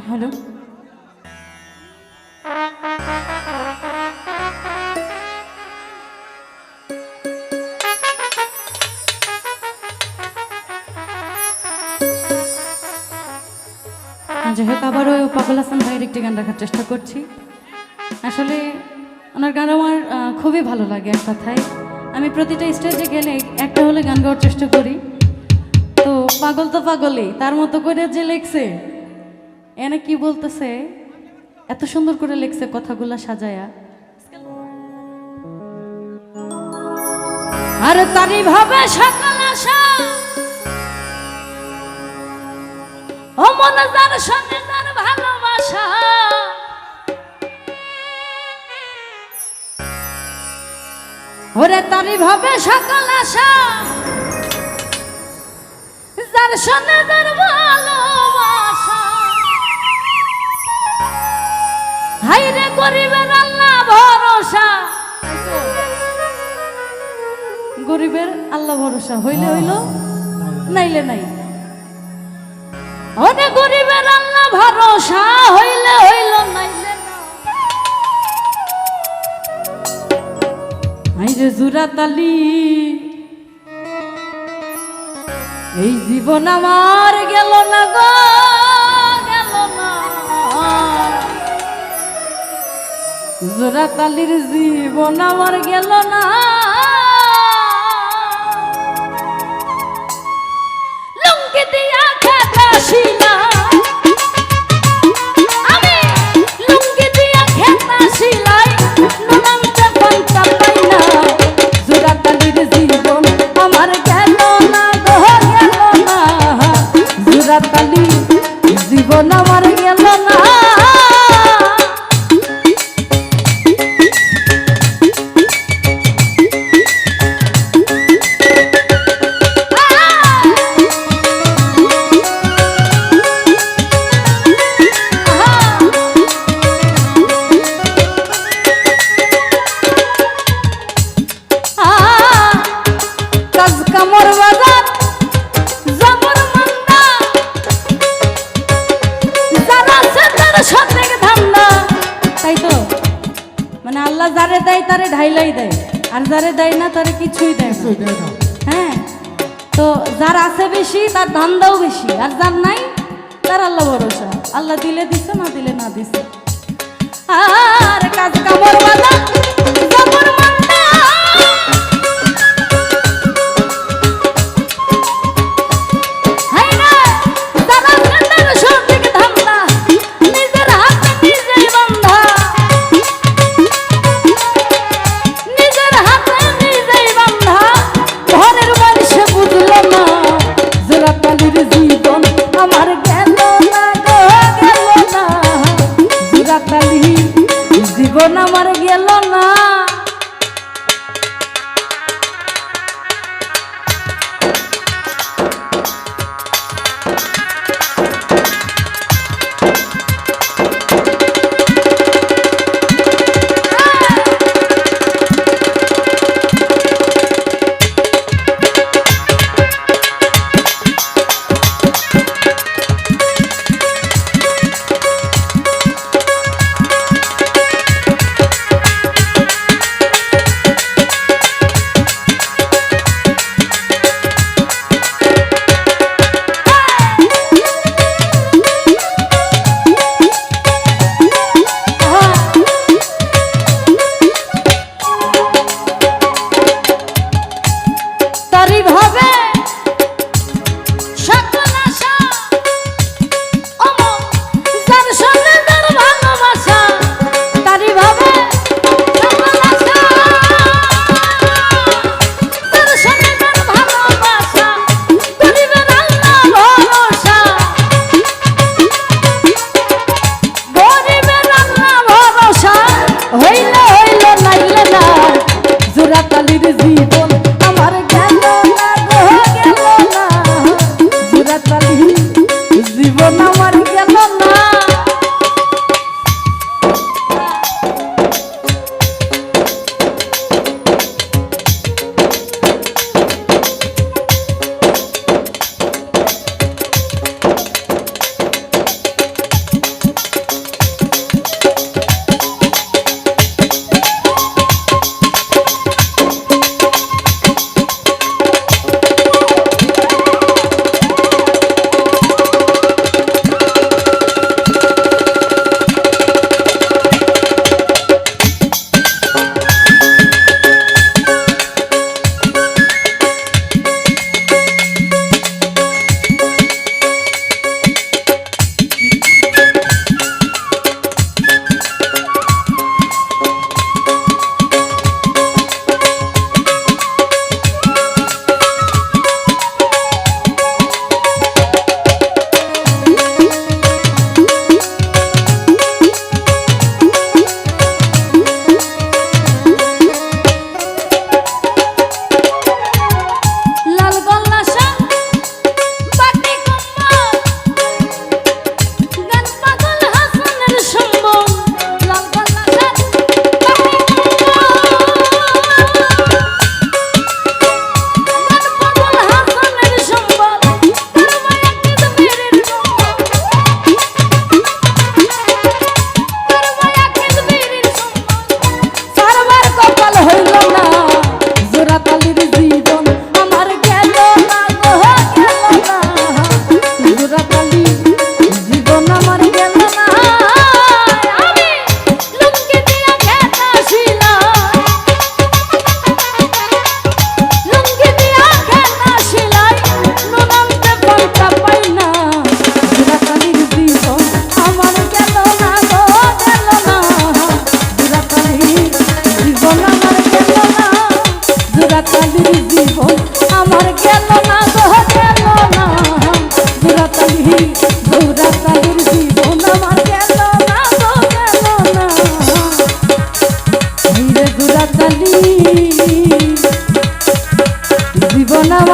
Hello, যাই হোক আবারও পাগল হাসান ভাইয়ের একটি গান রাখার চেষ্টা করছি। আসলে ওনার গান আমার খুবই ভালো লাগে। এক কথায় আমি প্রতিটা স্টেজে গেলে একটা হলে গান গাওয়ার চেষ্টা করি। তো পাগল তো পাগলই, তার মতো করে যে লেখছে এনে কি বলতেছে, এত সুন্দর করে লেখছে কথাগুলা সাজায়া। আর তারই ভাবে সকাল আশা ও মন যার সঙ্গে তার ভালোবাসা, ওরে তারই ভাবে সকাল আশা যার সঙ্গে তার ভালোবাসা। হাইরে গরিবের আল্লাহ ভরসা, গরিবের আল্লাহ ভরসা হইলে হইল নাইলে নাই। ওরে গরিবের আল্লাহ ভরসা হইলে হইল নাইলে না। আইরে জুরাতালি এই জীবন আমার গেল না গো, গেল না। জোড়াতালির জীবন আমার গেল না। লুঙ্গি দিয়া খেতে আসিলা, আমি লুঙ্গি দিয়া খেতে আসিলাই, নুনান্তে পান্তা পাই না। জোড়াতালির জীবন আমার গেল না গো, গেল না। জোড়াতালি জীবন আমার গেল না। আল্লাহ যারে দেয় তারে ঢাইলাই দেয়, আর যারে দেয় না তারে কিছুই দেয় না। হ্যাঁ, তো যার আছে বেশি তার ধান্দাও বেশি, আর যার নাই তার আল্লাহ ভরসা। আল্লাহ দিলে দিছে, না দিলে না দিছে। আর কাজ কামর বাদা জবর মান্না, হায়রে যারা সেন্টার সঠিক ধান্দা, নিজের হাতে নিজেই বান্ধা, নিজের হাতে নিজেই বান্ধা। ঘরের মানুষে বুঝলো না। জোড়াতালির জীবন আমার গেল না গো, গেল না। জোড়াতালি জীবন আমার গেল না।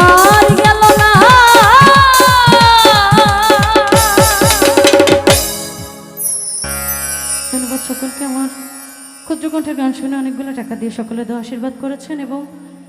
আমার গেল না। ধন্যবাদ সকলকে। আমার ক্ষুদ্র কণ্ঠের গান শুনে অনেকগুলো টাকা দিয়ে সকলে দেওয়া আশীর্বাদ করেছেন এবং